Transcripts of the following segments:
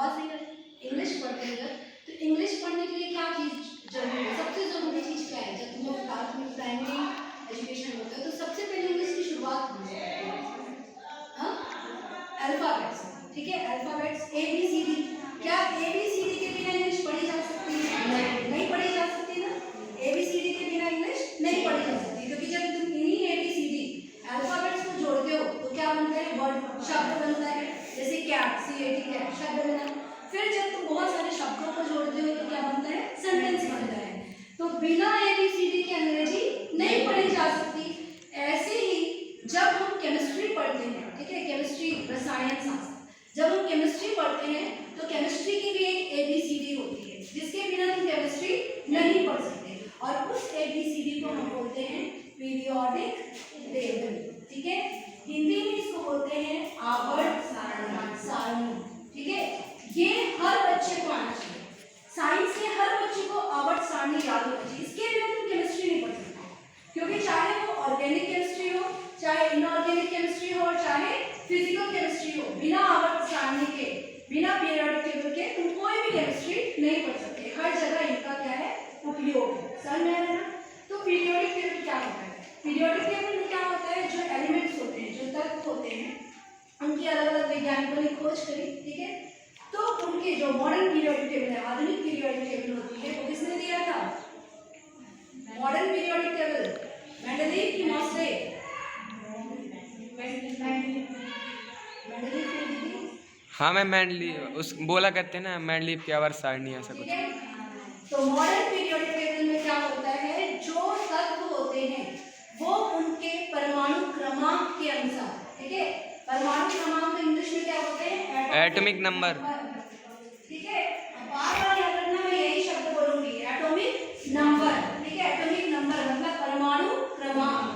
आवाज़ नहीं करती। इंग्लिश पढ़ते हैं जब, तो इंग्लिश पढ़ने के लिए क्या चीज़ जरूरी है? सबसे ज़रूरी चीज़ क्या है? जब तुम्हें प्राथमिक प्राइमरी एजुकेशन होता है तो सबसे पहले इंग्लिश की शुरुआत कहाँ से होती है? हाँ, अल्फ़ाबेट्स, ठीक है। अल्फ़ाबेट्स ABCD, क्या ABCD के बिना इंग्लिश पढ़ी जा सकती है? नहीं पढ़ी जा सकती ना। ABCD के बिना इंग्लिश नहीं पढ़ी जा सकती, क्योंकि जब तुम इन्हीं ABCD अल्फ़ाबेट्स को जोड़ते हो तो क्या बनता है? वर्ड, शब्द बनता है। जैसे कैट, CAT कैट शब्द बना। फिर जब तुम बहुत सारे शब्दों को जोड़ते हो तो क्या बनता है? सेंटेंस बनता है। तो बिना ABCD के अंग्रेजी नहीं पढ़ी जा सकती। ऐसे ही जब हम केमिस्ट्री पढ़ते हैं, ठीक है, केमिस्ट्री रसायन शास्त्र, जब हम केमिस्ट्री पढ़ते हैं तो केमिस्ट्री की भी एक ABCD होती है, जिसके बिना हम केमिस्ट्री नहीं पढ़ सकते। और उस ABCD को हम बोलते हैं पीरियोडिक टेबल, ठीक है। हिंदी में इसको बोलते हैं आवर्त सारणी, ठीक है। ये हर बच्चे को आना चाहिए। साइंस के हर बच्चे को आवर्त सारणी याद होना चाहिए। इसके बिना तुम केमिस्ट्री नहीं पढ़ सकते, क्योंकि चाहे वो ऑर्गेनिक केमिस्ट्री हो, चाहे इनऑर्गेनिक केमिस्ट्री हो, चाहे फिजिकल केमिस्ट्री हो, बिना आवर्त सारणी के, बिना पीरियोडिक टेबल के तुम कोई भी केमिस्ट्री नहीं पढ़ सकते। हर जगह इनका क्या है? उपयोग है। समझ में आ रहा है ना? तो पीरियोडिक टेबल क्या होता है? पीरियोडिक टेबल में क्या होता है? जो एलिमेंट्स होते हैं, जो तत्व होते हैं, उनकी अलग अलग वैज्ञानिकों ने खोज करी, ठीक है। तो उनके जो मॉडर्न पीरियोडिक टेबल है, आधुनिक पीरियोडिक टेबल होती है, वो किसने दिया था? मॉडर्न पीरियोडिक टेबल मेंडलीव की मॉसले, मेंडलीव की दी। हाँ मैं मेंडलीव उस बोला करते हैं ना, मेंडलीव की आवर्त सारणी ऐसा कुछ। तो मॉडर्न पीरियोडिक टेबल में क्या होता है? जो तत्व होते हैं वो उनके परमाणु क्रमांक के अनुसार, ठीक है। परमाणु क्रमांक इंग्लिश में क्या होते हैं? एटॉमिक नंबर, ठीक है। बार बार याद रखना, मैं यही शब्द बोलूंगी, एटॉमिक नंबर, ठीक है। एटॉमिक नंबर मतलब परमाणु क्रमांक,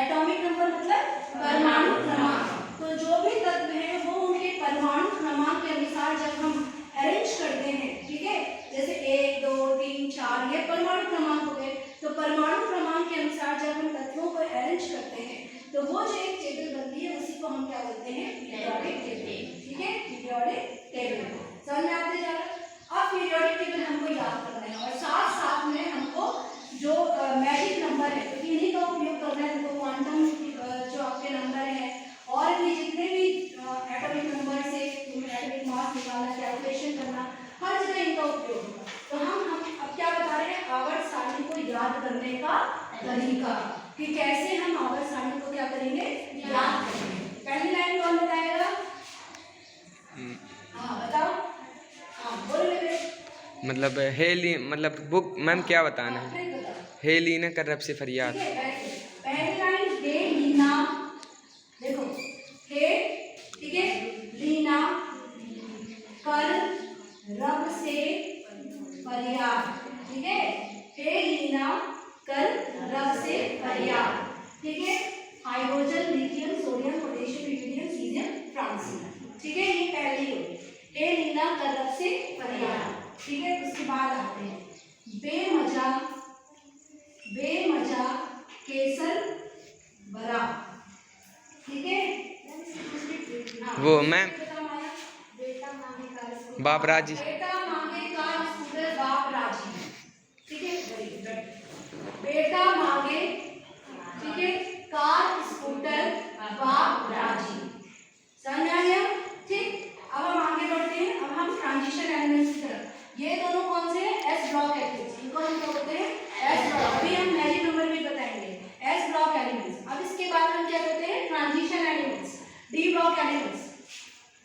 एटॉमिक नंबर मतलब परमाणु क्रमांक। तो जो भी तत्व है वो उनके परमाणु क्रमांक के अनुसार जब हम अरेंज करते हैं, ठीक है, जैसे 1 2 3 4 ये परमाणु क्रमांक हो गए। तो परमाणु क्रमांक के अनुसार जब हम तत्वों को अरेंज करते हैं तो वो जो एक टेबल बनती है उसी को हम क्या बोलते हैं? पीरियोडिक टेबल, ठीक है। पीरियोडिक टेबल समझ में आते जा रहा। अब पीरियोडिक टेबल हमको याद करना है और साथ साथ में हमको जो मैजिक नंबर है, क्योंकि इन्हीं का उपयोग करना है हमको। क्वांटम जो आपके नंबर है और भी जितने भी एटॉमिक नंबर से एटॉमिक मास निकालना, कैलकुलेशन करना, हर जगह इनका उपयोग होगा। तो हम अब क्या बता रहे हैं? आवर्त सारणी को याद करने का तरीका, कि कैसे हम आवर्त सारणी को क्या करेंगे? याद करेंगे। पहली लाइन कौन बताएगा? हाँ बताओ। हाँ बोलो बेटे। मतलब हेली, मतलब बुक मैम क्या बताना है? हेली ने कर रब से फरियाद। पहली लाइन हे लीना, देखो हे, ठीक है, लीना कर रब से फरियाद, ठीक है। हे लीना कर रब से फरियाद, ठीक है। Hydrogen, lithium, sodium, potassium, uranium, caesium, francium, ठीक है। ये पहली हो। हे लीना कर रब से फरियाद, ठीक है। उसके बाद आते हैं बेमजा, बेमजा केसर बरा, ठीक है। वो मैम बाप राजी, बेटा मांगे कार स्कूटर बाप राजी, ठीक है। Very good. बेटा मांगे, ठीक है, कार स्कूटर बाप राजी, समझ आ गया? ठीक। अब हम आगे बढ़ते हैं। अब हम ट्रांजिशन एलिमेंट्स की तरफ। ये दोनों कौन से हैं? एस ब्लॉक एलिमेंट्स, इनको हम क्या बोलते हैं? S block. अभी हम मैजिक नंबर भी बताएंगे। S block elements. अब इसके बाद हम क्या करते हैं? Transition elements, D block elements.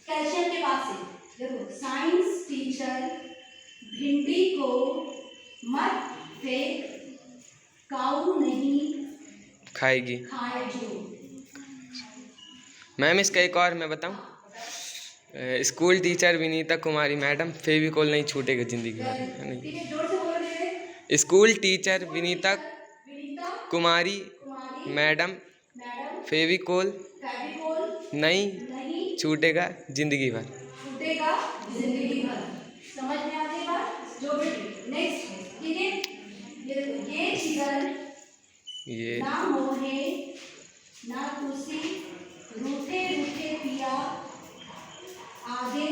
Calcium के बाद से देखो, साइंस टीचर भिंडी को मत फेंक, काऊ नहीं खाएगी। खाएगी। मैम इसका एक और मैं बताऊं, स्कूल टीचर विनीता कुमारी मैडम, फेविकोल नहीं छूटेगा जिंदगी भर, है नहीं। स्कूल टीचर विनीता कुमारी मैडम, फेविकोल नहीं छूटेगा जिंदगी भर, छूटेगा जिंदगी भर। समझ में आती बात? जो भी नेक्स्ट, ठीक है। ये चिकन ये ना मोहे ना खुशी, रूठे रूठे पिया आगे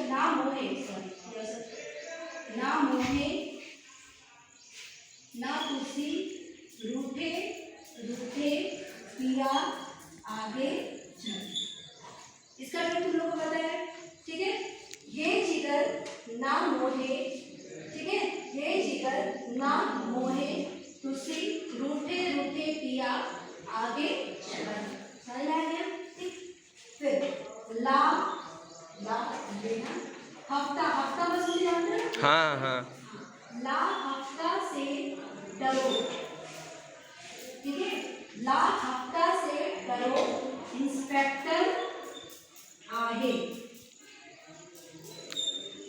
ना मोहे, ना मोहे, ना तुसी, रूठे रूठे पिया आगे चल। इसका भी तुम लोग को पता है, ठीक है। ये जिगर ना मोहे, ठीक है, ये जिगर ना मोहे, तुसी रूठे रूठे पिया आगे चल। समझ में आ गया? ठीक। फिर ला, ला लेना, हफ्ता, हफ्ता बस मुझे जानते हैं ना? हाँ हाँ। ला हफ्ता से डरो, ठीक है, ला हफ्ता से डरो, इंस्पेक्टर आहे।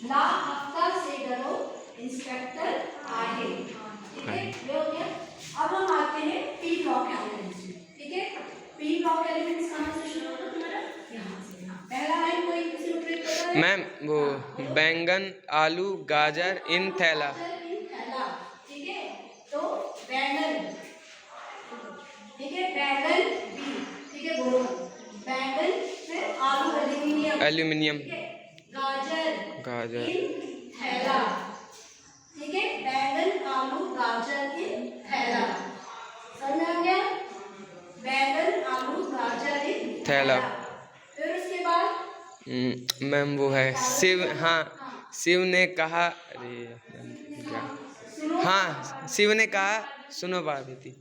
ला हफ्ता से डरो, इंस्पेक्टर आहे, ठीक है, ये हो गया। अब हम आते हैं पी ब्लॉक एलिमेंट्स में, ठीक है। पी ब्लॉक एलिमेंट्स कहाँ से शुरू होगा तुम्हारा? यहाँ से। हाँ, पहला लाइन कोई किसी को ट्रिक पता है? मैम वो बैंगन, आलू, गाजर इन थैला। ठीक है, तो बैंगन, ठीक है, बैंगन बी, ठीक है, बोलो बैंगन, फिर आलू एल्यूमिनियम, एल्यूमिनियम, ठीक है, गाजर, गाजर इन थैला, ठीक है, बैंगन आलू गाजर इन थैला। समझ में आ गया? बैंगन आलू गाजर इन थैला। फिर उसके बाद मैम वो है शिव, हाँ शिव ने कहा, अरे क्या, हाँ शिव ने कहा सुनो पार्वती,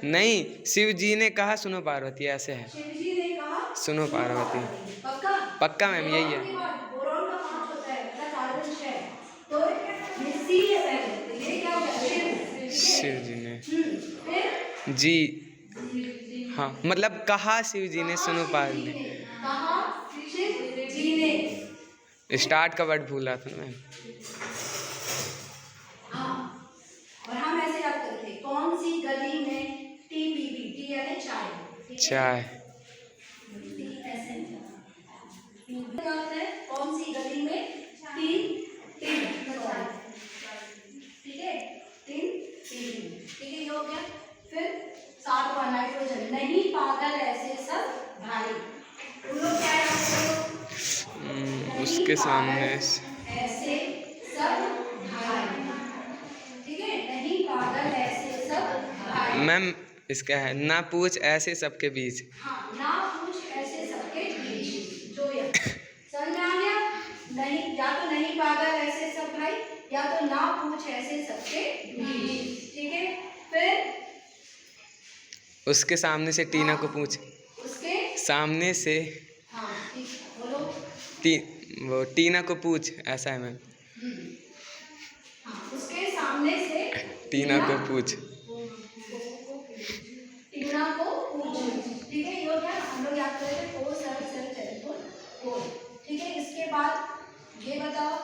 नहीं शिव जी ने कहा सुनो पार्वती, ऐसे है, शिव जी ने कहा सुनो पार्वती। पक्का? पक्का मैम यही है। बोरॉन का 5 होता है, मतलब कार्बन 6, तो ये सी है पहले, तो ये क्या होगा? शिव, शिव जी ने फिर जी, हाँ मतलब कहा शिव जी ने सुनो पार्वती। कहा शिव जी ने। स्टार्ट का वर्ड भूला था मैम। हाँ, और हम ऐसे याद करते हैं, कौन सी गली में टी पीबी, टी यानी चाय, ठीक है? चाय, टी ऐसे क्या होता है? कौन सी गली में टी, टी, ठीक है, टी पीबी, ठीक है, ये हो गया। फिर 7वां नाइट्रोजन, नहीं पागल ऐसे सब भाई, तुम लोग क्या याद करो? उसके सामने ऐसे सब भाई, ठीक है, नहीं पागल ऐसे सब भाई। मैम इसका है ना पूछ ऐसे सबके बीच। हाँ, ना पूछ ऐसे सबके बीच, जो या समझ में आ गया? नहीं, या तो नहीं पागल ऐसे सब भाई, या तो ना पूछ ऐसे सबके बीच, ठीक है। फिर उसके सामने से टीना को पूछ, उसके सामने से हाँ, ठीक, बोलो। वो टीना को पूछ, ऐसा है मैम। हाँ, उसके सामने से टीना को पूछ, टीना को पूछ, ठीक है, ये हो गया। हम लोग याद करेंगे 47 टेलीफोन कोड, ठीक है। इसके बाद ये बताओ,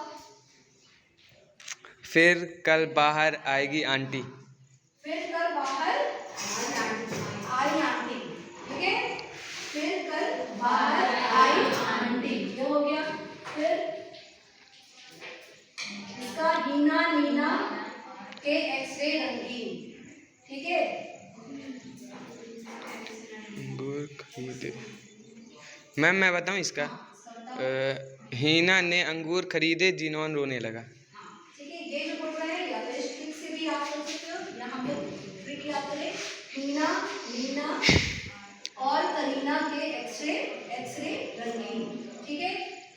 फिर कल बाहर आएगी आंटी। फिर कल बाहर आई आंटी, ठीक है, फिर कल बाहर आई आंटी, ये हो गया। फिर इसका हीना नीना के एक्सरे रंगीन, ठीक है। अंगूर खरीदे, मैम मैं बताऊं इसका, हीना ने अंगूर खरीदे, जिनोन रोने लगा। ठीक है, ये जो बोल रहा है या तो इस ट्रिक से भी याद कर सकते हो, या हम लोग ट्रिक याद करें, हीना नीना और करीना के एक्सरे, एक्सरे रंगीन, ठीक है।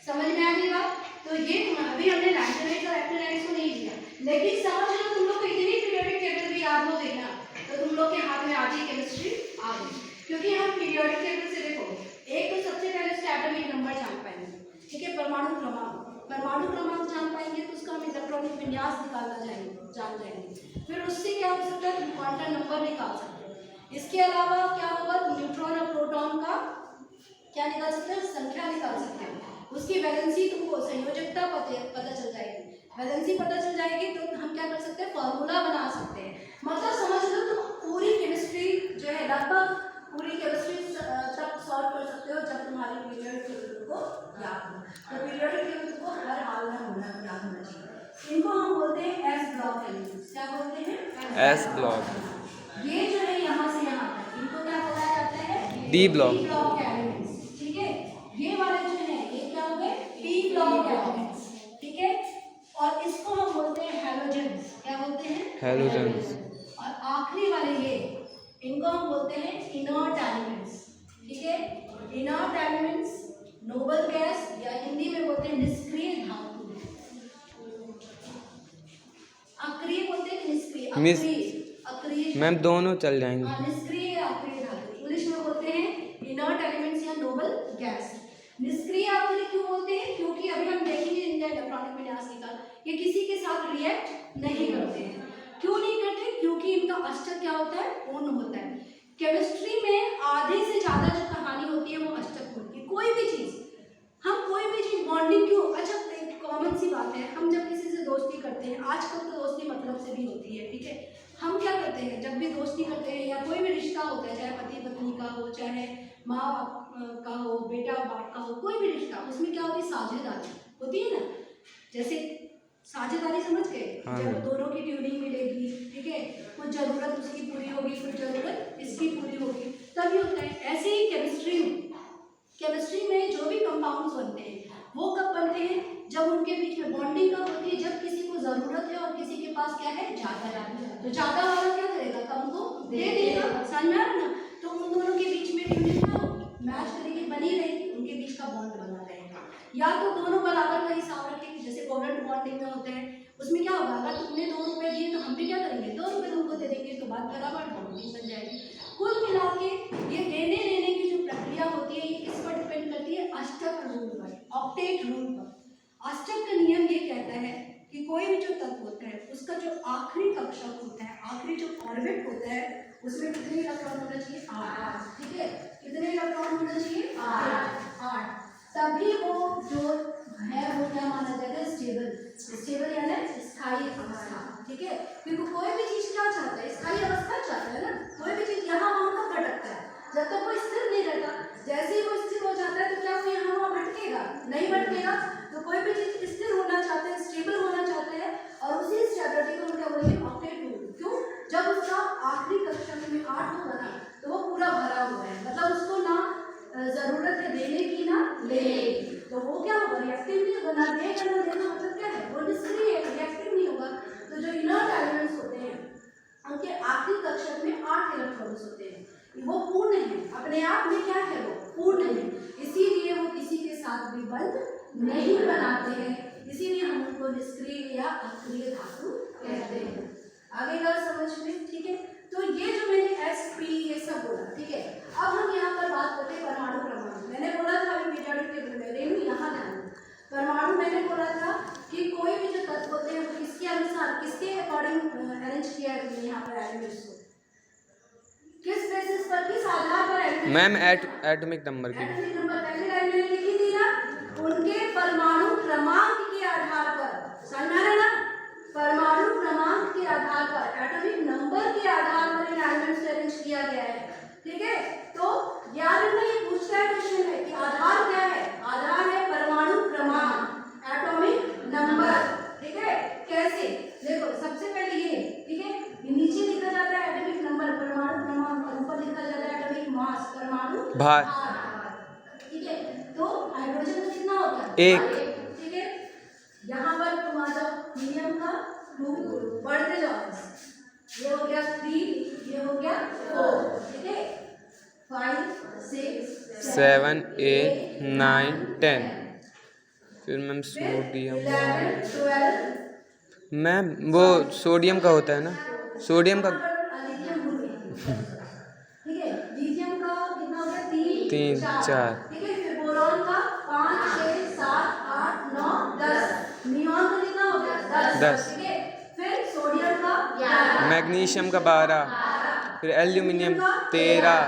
समझ में आ गई बात? तो ये अभी हमने लैक्टोनेट्स और एक्टिनाइड्स को नहीं लिया, लेकिन समझ लो तुम लोग को इतनी पीरियोडिक टेबल भी याद हो गई ना, तो तुम लोग के हाथ में आज ही केमिस्ट्री आ गई। क्योंकि हम पीरियोडिक टेबल से देखो, एक तो सबसे पहले उसके एटॉमिक नंबर जान पाएंगे, ठीक है, परमाणु क्रमांक, परमाणु क्रमांक जान पाएंगे तो उसका हम इलेक्ट्रॉनिक विन्यास निकालना जान जाएंगे। फिर उससे क्या हो सकता है, तुम क्वांटम नंबर निकाल सकते हो। इसके अलावा क्या होगा, न्यूट्रॉन और प्रोटॉन का क्या निकाल सकते हो, संख्या निकाल सकते हो। उसकी वैलेंसी तुमको, संयोजकता पता चल जाएगी, वैलेंसी पता चल जाएगी तो हम क्या कर सकते हैं, फॉर्मूला बना सकते हैं। मतलब समझ लो तुम पूरी केमिस्ट्री जो है, लगभग पूरी केमिस्ट्री तक सॉल्व कर सकते हो जब तुम्हारी पीरियोडिक टेबल को याद हो। तो पीरियोडिक टेबल को हर हाल में याद होना चाहिए। इनको हम बोलते हैं एस ब्लॉक एलिमेंट्स। क्या बोलते हैं? S block. ये जो है यहाँ से यहाँ तक, इनको क्या बोला जाता है? D block. D block elements, ठीक है। ये वाले जो है ये क्या हो गए? Halogens। और आखिरी वाले ये, इनको हम बोलते हैं इनर्ट एलिमेंट्स। ठीक है, इनर्ट एलिमेंट्स, नोबल गैस, या हिंदी में बोलते हैं निष्क्रिय धातु। अक्रिय बोलते हैं निष्क्रिय, मिस अक्रिय मैम दोनों चल जाएंगे। निष्क्रिय या अक्रिय धातु इंग्लिश में बोलते हैं इनर्ट एलिमेंट्स या नोबल गैस। निष्क्रिय अक्रिय क्यों बोलते हैं? क्योंकि अभी हम देखेंगे इनका इलेक्ट्रॉनिक विन्यास निकाल, ये किसी के साथ रिएक्ट नहीं करते हैं। क्यों नहीं करते? क्योंकि इनका अष्टक क्या होता है? पूर्ण होता है। केमिस्ट्री में आधे से ज्यादा जो कहानी होती है वो अष्टक होती है। कोई भी चीज, हम कोई भी चीज बॉन्डिंग क्यों, अच्छा एक कॉमन सी बात है, हम जब किसी से दोस्ती करते हैं, आजकल तो दोस्ती मतलब से भी होती है, ठीक है, हम क्या करते हैं जब भी दोस्ती करते हैं या कोई भी रिश्ता होता है, चाहे पति पत्नी का हो, चाहे माँ बाप का हो, बेटा बाप का हो, कोई भी रिश्ता, उसमें क्या होती है? साझेदारी होती है ना। जैसे साझेदारी समझ गए, जब दोनों की ट्यूनिंग मिलेगी, ठीक है, कुछ जरूरत उसकी पूरी होगी, कुछ जरूरत इसकी पूरी होगी, तभी होता है। ऐसे ही केमिस्ट्री में जो भी कंपाउंड्स बनते हैं वो कब बनते हैं? जब उनके बीच में बॉन्डिंग कब होती है? जब किसी को जरूरत है और किसी के पास क्या है? ज्यादा है, तो ज्यादा वाला क्या करेगा? कम को दे देगा। समझ में आ रहा ना? तो उन दोनों के बीच में ट्यूनिंग क्या होगी? मैच करेगी, बनी रहेगी, उनके बीच का बॉन्ड बना रहेगा। या तो दोनों बराबर का हिसाब रखेंगे, जैसे कोवेलेंट बॉन्डिंग में होते हैं, उसमें क्या होगा? अगर तुमने 2 रुपए दिए तो हम भी क्या करेंगे? 2 रुपए तुमको दे देंगे, तो बात बराबर बॉन्डिंग बन जाएगी। कुल मिला के ये देने लेने की जो प्रक्रिया होती है, ये किस पर डिपेंड करती है? अष्टक रूल पर, ऑक्टेट रूल पर। अष्टक का नियम ये कहता है कि कोई भी जो तत्व होता है उसका जो आखिरी कक्षक होता है, आखिरी जो ऑर्बिट होता है, उसमें कितने इलेक्ट्रॉन होना चाहिए? 8। ठीक है, कितने इलेक्ट्रॉन होना चाहिए? 8। तभी वो जो है वो क्या माना जाता है? स्टेबल यानी स्थायी अवस्था। ठीक है, क्योंकि कोई भी चीज क्या चाहता है? स्थायी अवस्था चाहता है ना। कोई भी चीज यहाँ वहाँ भटकता है, जब तक वो स्थिर नहीं रहता। जैसे ही वो स्थिर हो जाता है तो क्या वो यहाँ वहाँ भटकेगा? नहीं भटकेगा। तो कोई भी चीज स्थिर होना चाहते हैं, स्टेबल होना चाहते हैं, और उसी स्टेबिलिटी को हम क्या बोलेंगे? Octet rule. क्यों? जब उसका आखिरी कक्षक में 8 होगा ना, तो वो पूरा भरा हुआ है, मतलब उसको ना जरूरत है देने की ना लेने की, तो वो क्या होगा? रिएक्टिव नहीं होगा। ना देगा ना देना, मतलब क्या है? वो निष्क्रिय है, रिएक्टिव नहीं होगा। तो जो इनर्ट एलिमेंट्स होते हैं उनके आखिरी कक्षक में 8 इलेक्ट्रॉन्स होते हैं, वो पूर्ण है, अपने आप में क्या है? वो पूर्ण है, इसीलिए वो किसी के साथ भी बंध नहीं बनाते हैं, इसीलिए हम उनको निष्क्रिय या अक्रिय धातु कहते हैं। आगे का समझ में? ठीक है, तो ये जो मैंने sp ये सब बोला, ठीक है। अब हम यहाँ पर बात करते हैं परमाणु क्रमांक। मैंने बोला था अभी पीरियोडिक टेबल में, रेनू यहाँ ध्यान दो। परमाणु मैंने बोला था कि कोई भी जो तत्व होते हैं वो किसके अनुसार, किसके अकॉर्डिंग अरेंज किया है यहाँ पर एलिमेंट्स को, किस बेसिस पर, किस आधार पर एलिमेंट? मैम एटॉमिक नंबर की। एटॉमिक नंबर पहली लाइन में लिखी थी ना, उनके परमाणु क्रमांक के आधार पर। समझ में आ रहा है ना? परमाणु क्रमांक के आधार पर, एटॉमिक नंबर के आधार पर इन एलिमेंट्स को अरेंज किया गया है। ठीक है, तो याद रखना ये पूछता है क्वेश्चन है कि आधार क्या है? आधार है परमाणु क्रमांक, एटॉमिक नंबर। ठीक है, कैसे? देखो सबसे पहले ये, ठीक है, नीचे लिखा जाता है एटॉमिक नंबर परमाणु क्रमांक, और ऊपर लिखा जाता है एटॉमिक मास परमाणु भार। ठीक है, तो हाइड्रोजन का कितना होता है? 1। ठीक है, यहाँ पर तुम आ जाओ, हीलियम का 2, बढ़ते जाओ, ये हो गया 3, ये हो गया 4, ठीक है, 5 6 7 8 9 10। फिर मैम सोडियम, 11 12। मैम वो सोडियम का होता है ना, सोडियम का लिथियम भूल गई। ठीक है, लिथियम का कितना हो गया? 3 4। ठीक है, फिर बोरॉन का 5 6 7 8 9 10। नियॉन का कितना हो गया? 10। ठीक है, फिर सोडियम का 11, मैग्नीशियम का 12, फिर एल्यूमिनियम 13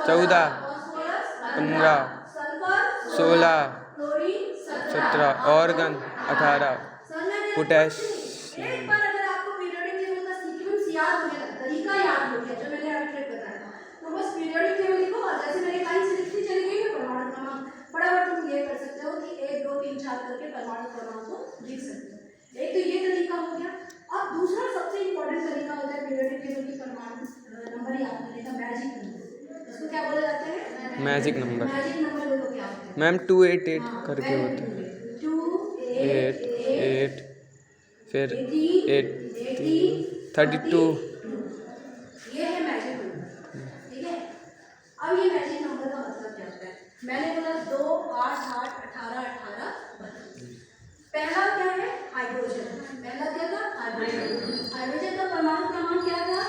14 15 16 17, ऑर्गन 18, पोटेशियम। एक बार अगर आपको पीरियोडिक टेबल का सीक्वेंस याद हो गया, तरीका याद हो गया जो मैंने अभी तक बताया, तो बस पीरियोडिक टेबल लिखो और जैसे मैंने लाइन से लिखती चली गई ना परमाणु क्रमांक, फटाफट तुम ये कर सकते हो कि 1 2 3 4 करके परमाणु क्रमांक को लिख सकते हो। एक तो ये तरीका हो गया। अब दूसरा सबसे इंपॉर्टेंट तरीका होता है पीरियोडिक टेबल की परमाणु नंबर याद करने का, मैजिक नंबर। इसको क्या बोला जाता है? Magic number. मैजिक नंबर देखो क्या होता है मैम 288 करके होता है। 2 8 8 फिर 18 32। ये है मैजिक नंबर, ठीक है। अब ये मैजिक नंबर का मतलब क्या होता है? मैंने बोला 2, 8, 8, 18, 18, 32। पहला क्या है? हाइड्रोजन। पहला क्या था? हाइड्रोजन। हाइड्रोजन का परमाणु क्रमांक क्या था?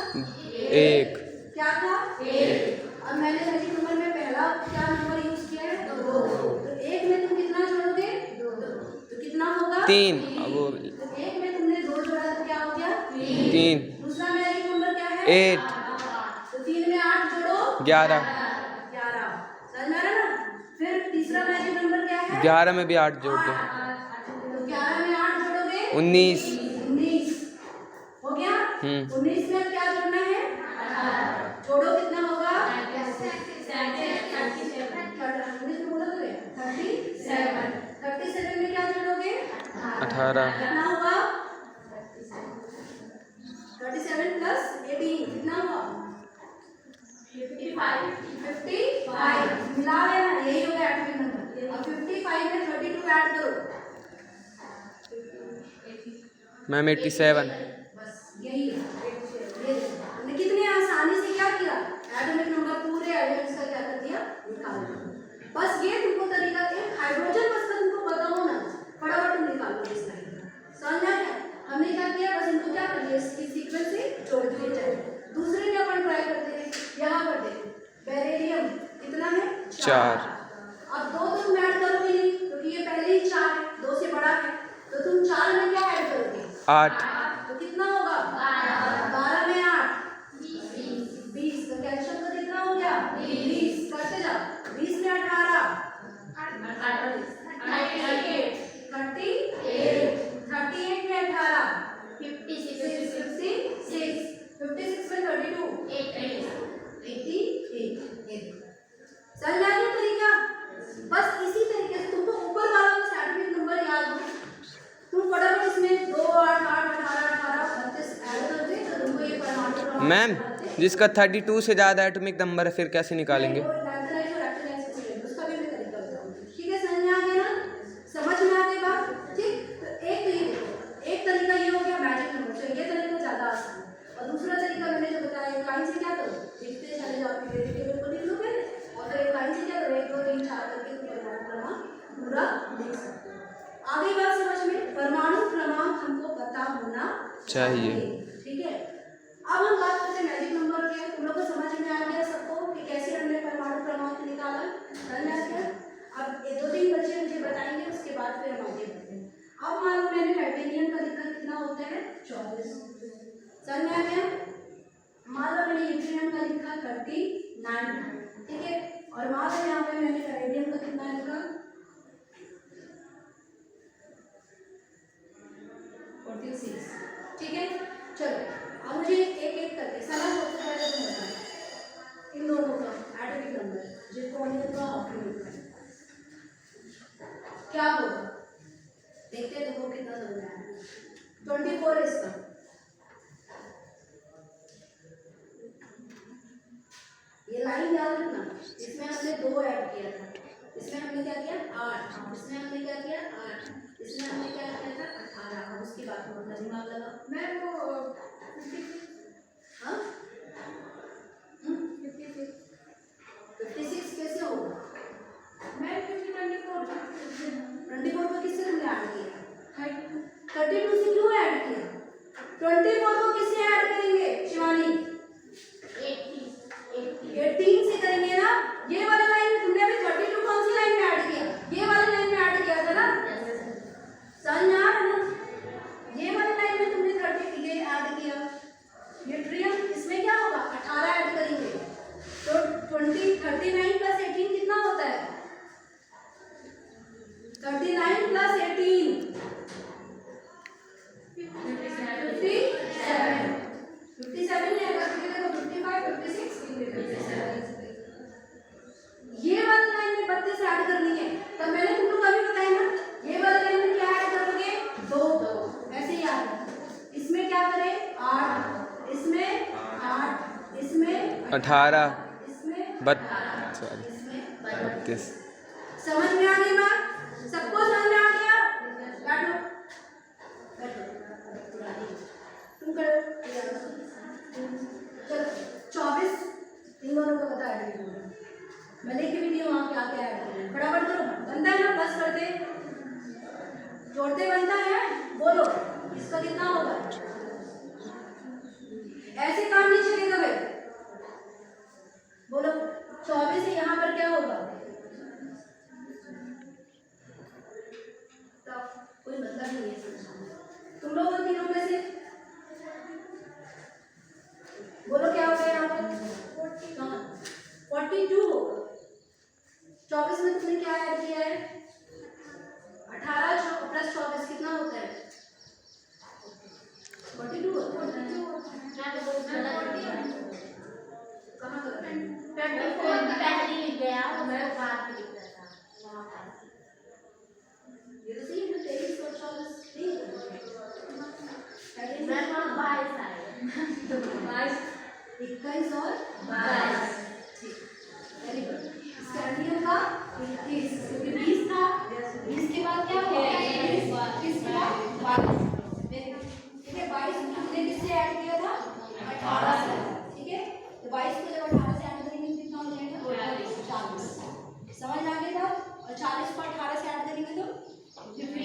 1। क्या था? 1। अब मैंने मैजिक नंबर में पहला क्या नंबर यूज किया है? 2। तो 1 में तुम कितना जोड़ोगे? 2। तो कितना होगा? 3। अब वो तो 1 में तुमने 2 जोड़ा तो क्या हो गया? 3। दूसरा मैजिक नंबर क्या है? 8। तो 3 में 8 जोड़ो 11। 11। समझ में आ रहा ना? फिर तीसरा मैजिक नंबर क्या है? 11 में भी 8 जोड़ दो। तो 11 में 8 जोड़ोगे? 19। 19 हो गया। 19 में अब क्या जोड़ना है? जोड़ो, कितना होगा? 37 में क्या जोड़ोगे? 18। कितना हुआ? 37 प्लस 18 कितना हुआ? 55 मिला लेना, यही होगा एटॉमिक नंबर। अब 55 में 32 ऐड करो। मैम 87। बस यही है। ये हमने कितनी आसानी से क्या किया? एटॉमिक नंबर पूरे एलिमेंट्स का क्या कर दिया? निकाल दिया। बस ये तुमको तरीका है। हाइड्रोजन बस का तुमको पता हो ना, फटाफट तुम निकाल लो इस तरीके। समझ में आ गया? हमने क्या किया? बस इनको क्या कर दिया? इसकी सीक्वेंस से जोड़ दिए जाए। दूसरे में अपन ट्राई करते हैं, यहाँ पर देखो बेरिलियम कितना है? 4। अब 2 तुम ऐड करोगे नहीं क्योंकि ये पहले ही 4 है, 2 से बड़ा है। तो तुम 4 में क्या ऐड करोगे? 8। तो कितना होगा? 12 में 8 20। तो कैल्शियम का कितना हो गया? 20। करते जाओ। 20 में 18 38 38 में 18 56 56 में 32 88। समझ में आ गया तरीका? बस इसी तरीके से तुमको ऊपर वाला बस एटॉमिक नंबर याद हो, तुम फटाफट इसमें 2, 8, 8, 18, 18, 32 ऐड कर दे तो तुमको ये परमाणु क्रमांक मैम जिसका 32 से ज़्यादा एटॉमिक नंबर है फिर कैसे निकालेंगे? उसका भी मैं तरीका बताऊंगी। ठीक है, समझ में आ गया ना? समझ में आ गई बात? ठीक। तो एक तो ये देखो, एक तरीका ये हो गया मैजिक नंबर से, ये तरीका ज़्यादा आसान है। और दूसरा तरीका मैंने जो बताया, एक लाइन से क्या करो, लिखते चले जाओ, पीरियडिक टेबल को लिख लो पहले, और फिर एक लाइन से क्या करो, 1, 2, 3, 4 करके तुम परमाणु क्रमांक पूरा लिख सकते हो। आ गई बात समझ में? परमाणु क्रमांक हमको पता होना चाहिए। ठीक है। अब हम बात करते हैं मैजिक नंबर के। तुम लोग को समझ में आ गया सबको कि कैसे हमने परमाणु क्रमांक निकाला? समझ में आ गया? अब ये 2-3 बच्चे मुझे बताएंगे, उसके बाद फिर हम आगे बढ़ते हैं। अब मान लो मैंने टाइटेनियम का लिखा कितना होता है? 24। समझ में आ गया? मान लो मैंने यूरेनियम का लिखा 39। ठीक है। और मान लो यहाँ पे मैंने कैडमियम का कितना लिखा? 46। ठीक है। चलो अब मुझे एक एक करके सलाह सबसे पहले तुम बताओ इन दोनों का एटॉमिक नंबर जिर्कोनियम का ऑक्सीजन का क्या होगा? देखते हैं तुमको कितना समझ में आया। 24 इसका। ये लाइन याद रखना, इसमें हमने 2 ऐड किया था, इसमें हमने क्या किया? 8, इसमें हमने क्या किया? 8, इसमें हमने क्या किया था? 18। अब उसकी बात में अपना दिमाग लगा। मैं वो 56 कैसे होगा? मैं 24 को किससे तुमने ऐड किया? 32 से क्यों ऐड किया? 24 को किससे ऐड करेंगे शिवानी? 18 से करेंगे ना। ये वाली लाइन में तुमने अभी 32 कौन सी लाइन में ऐड किया? ये वाली लाइन में ऐड किया था ना। समझ में आ रहा है ना? ये वाली लाइन में तुमने 30 ये ऐड किया। न्यूट्रियम इसमें क्या होगा? 18 ऐड करेंगे तो 39 प्लस 18 कितना होता है? 39 प्लस 18 57 नहीं आएगा क्योंकि देखो 55 56 57। ये वाली लाइन में 32 ऐड करनी है। तब मैंने तुमको कभी बताया ना, ये वाली लाइन में क्या ऐड करोगे? 2। ऐसे ही याद रखो। इसमें क्या करें? 8, इसमें 8, इसमें 18, इसमें 32। समझ में आ गई बात? सबको समझ में आ गया? बैठो बैठो। तुम करो। चलो 24 इन दोनों को बता ऐड करो। मैं लिख भी दी वहाँ क्या क्या ऐड करें, फटाफट करो। बनता है ना प्लस करते जोड़ते बनता है, बोलो इसका कितना होगा। ऐसे काम नहीं चलेगा भाई, बोलो 24 से यहाँ पर क्या होगा, तो कोई मतलब नहीं है तुम लोग तीनों में से बोलो क्या होगा यहाँ पर 42 होगा। 24 में तुमने क्या ऐड किया है, 18 प्लस 24 कितना होता है 42 होता है। कहाँ गया तो मैं बात लिख रहा था वहाँ पर। ये तो सही है, 23 और 24 नहीं मैं 22 आया 21 और 22 ठीक वेरी गुड। स्टैंडिंग का 21 क्योंकि 20 था, 20 के बाद क्या हुआ 21 के बाद 22 वेरी गुड ठीक है। 22 हमने किससे ऐड किया था 18 से ठीक है, तो 22 को जब 18 से ऐड करेंगे कितना हो जाएगा 40 समझ आ गया था। और 40 को 18 से ऐड करेंगे तो 58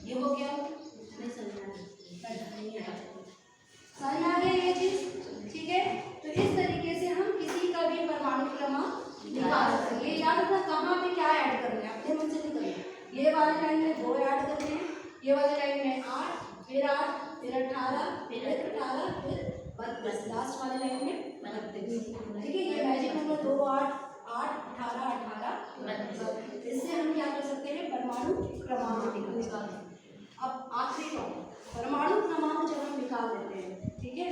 ये हो गया नहीं समझ आ गया ये चीज ठीक है। तो इस तरीके से हम किसी का भी परमाणु क्रमांक निकाल सकते हैं। ये याद रखना कहाँ पे क्या ऐड करना है, अपने मन से नहीं करना। ये वाली लाइन में 2 ऐड करने हैं, ये वाली लाइन में 8 फिर 18 फिर 32 लास्ट वाली लाइन में 32 ठीक है। ये मैजिक नंबर 2 8 8 18 18 इससे हम क्या कर सकते हैं परमाणु क्रमांक निकाल सकते हैं। अब आखिरी परमाणु क्रमांक जब हम निकाल लेते हैं ठीक है,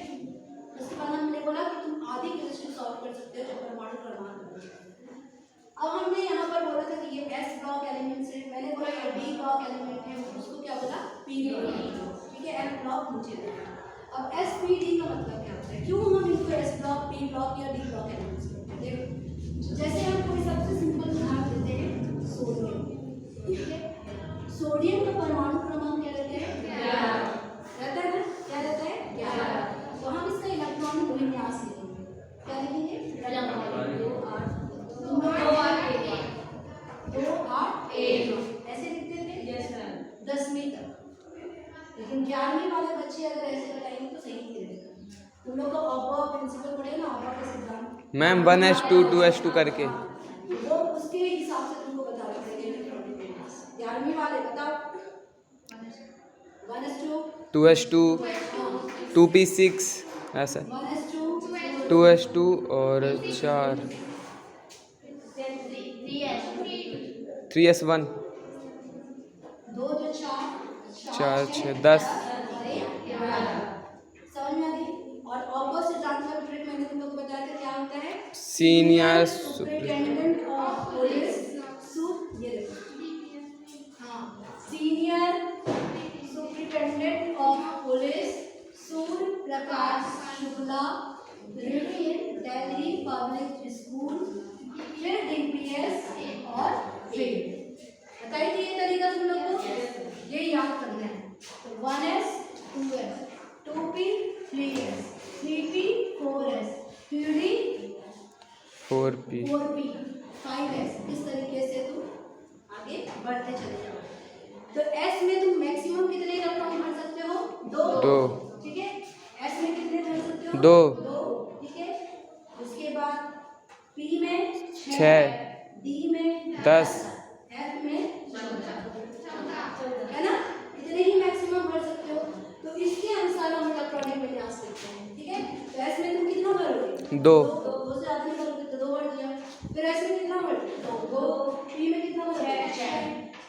उसके बाद हमने बोला कि तुम आधी केमिस्ट्री सॉल्व कर सकते हो जब परमाणु क्रमांक। अब हमने यहाँ पर बोला था कि ये एस ब्लॉक एलिमेंट्स है, मैंने बोला ये डी ब्लॉक एलिमेंट है, उसको क्या बोला पी ब्लॉक ठीक है, एफ ब्लॉक नीचे देखा। अब एस पी डी का मतलब क्या होता है, क्यों हम इनको एस ब्लॉक पी ब्लॉक या डी ब्लॉक एलिमेंट्स बोलते हैं। देखो जैसे हम कोई सबसे सिंपल उदाहरण देते हैं सोडियम ठीक है, सोडियम का परमाणु क्रमांक क्या रहता है 11 रहता है ना, क्या रहता है 11। तो हम इसका इलेक्ट्रॉनिक विन्यास लिखेंगे, क्या लिखेंगे 2 8 1 ऐसे लिखते थे यस मैम 10वीं तक, लेकिन 11वीं वाले बच्चे अगर ऐसे बताएंगे तो सही नहीं रहेगा। तुम लोग को ऑपा प्रिंसिपल पढ़े ना, ऑपा का सिद्धांत मैम 1s2 2s2 करके वो उसके हिसाब से तुमको बता रहे थे इलेक्ट्रॉनिक विन्यास। 11वीं वाले बताओ 1s2 2s2 2p6 ऐसा 1s2 2s2 और 4 3s1 2 2 4 6 10 समझ में आ गई। और ऑपोजिट ट्रांसफर ट्रिक मैंने तुम लोग को बताया था क्या होता है सीनियर सुपरिटेंडेंट ऑफ पुलिस ये देखो हाँ senior superintendent of police Surya Prakash Shukla Delhi public school फिर डीपीएस और फील्ड बताइए थी ये तरीका तुम लोग को ये याद करना है। तो 1s 2s 2p 3s 3p 4s 3d 4p 4p 5s इस तरीके से तुम आगे बढ़ते चले जाओ। तो s में तुम मैक्सिमम कितने इलेक्ट्रॉन भर सकते हो 2 ठीक है, s में कितने भर सकते हो 2 ठीक है। उसके बाद p में 6 d में 10 f में 14 है ना, इतने ही मैक्सिमम भर सकते हो। तो इसके अनुसार हम इलेक्ट्रॉनिक विन्यास लिखते हैं ठीक है। तो s में तुम कितना भरोगे 2 से ज्यादा नहीं भरोगे तो 2 भर दिया। फिर s में कितना भरोगे 2 p में कितना भरोगे 6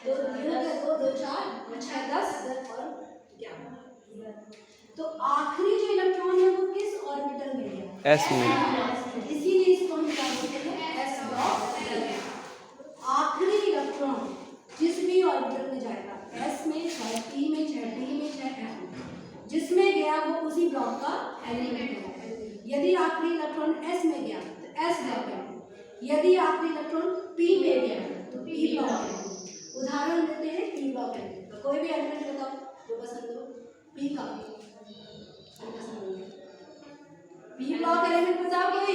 2 2 4 6 10 और 11। तो आखिरी जो इलेक्ट्रॉन है वो किस ऑर्बिटल में है s में, इसीलिए इसको हम क्या बोलते हैं s ब्लॉक। आखिरी इलेक्ट्रॉन जिस भी ऑर्बिटल में जाएगा s में चाहे p में चाहे d में चाहे f में जिसमें गया वो उसी ब्लॉक का एलिमेंट है। यदि आखिरी इलेक्ट्रॉन s में गया तो s ब्लॉक है, यदि आखिरी इलेक्ट्रॉन p में गया तो p ब्लॉक है। उदाहरण देते हैं p ब्लॉक एलिमेंट का, कोई भी एलिमेंट बताओ जो पसंद हो पी का पी ब्लॉक एलिमेंट बताओ कोई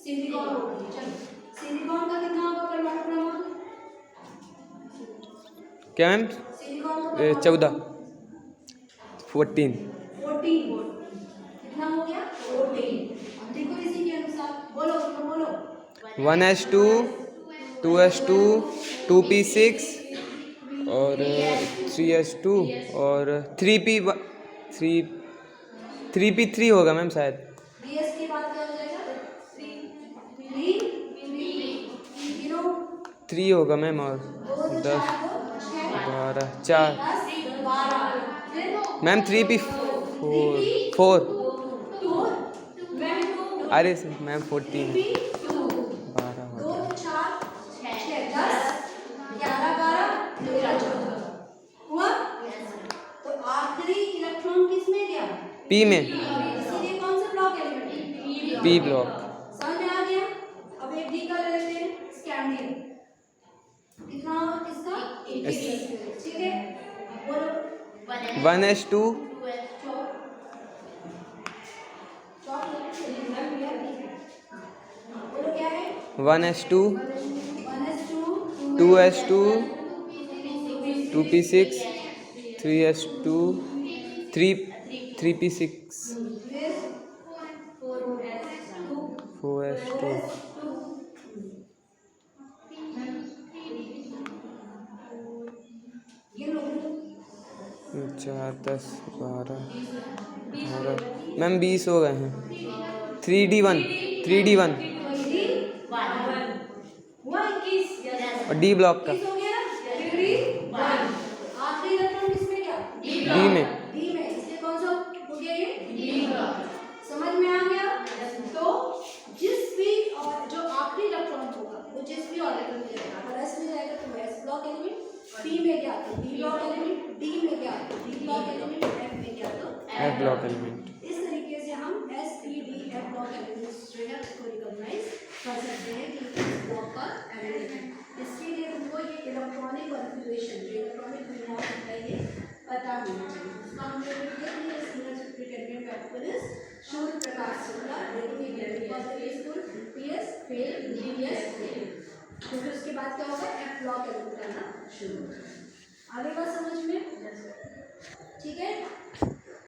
सिलिकॉन होगी। चलो सिलिकॉन का कितना होगा परमाणु क्रमांक? क्या मैम? सिलिकॉन का 14 14 कितना हो गया? 14। अब देखो इसी के अनुसार बोलो बोलो 1s2 2s2 2p6 और 3s2 और 3p3 होगा मैम शायद। बीएस के बाद क्या हो जाएगा? 3 होगा मैम और 10 12 4 मैम 3p4 अरे मैम 14 है 12 हो गया। तो आखिरी इलेक्ट्रॉन किसमें गया? पी में इसीलिए कौन सा ब्लॉक एलिमेंट? P block. समझ में आ गया? अब एक डी का ले लेते हैं स्कैंडियम। कितना होगा किसका? 81। ठीक है बोलो 1s2 बोलो क्या है? 1s2 1s2 2s2 2p6 3s2 3p6 4s2 4 10 12 18 ma'am 20 हो गए हैं। 3d1 और डी ब्लॉक का आखिरी इलेक्ट्रॉन किसमें गया? डी में डी में। इसलिए कौन सा हो गया ये? D block. समझ में आ गया? तो जिस भी और जो आखिरी इलेक्ट्रॉन होगा वो जिस भी ऑर्बिटल में जाएगा, अगर एस में जाएगा तो एस ब्लॉक एलिमेंट, पी में गया तो पी ब्लॉक एलिमेंट, डी में गया तो डी ब्लॉक एलिमेंट, एफ में गया तो एफ ब्लॉक एलिमेंट। इस तरीके से हम S P D F block elements जो है उसको रिकॉग्नाइज कर सकते हैं कि इस ब्लॉक का एलिमेंट है। इसके लिए तुमको ये इलेक्ट्रॉनिक कॉन्फ़िगरेशन जो इलेक्ट्रॉनिक विन्यास होता है ये पता होना चाहिए। उसका हम जो Surya Prakash Shukla PS fail DS fail. तो फिर उसके बाद क्या होगा? एफ ब्लॉक एलिमेंट करना शुरू होगा। आगे बात समझ में? ठीक है।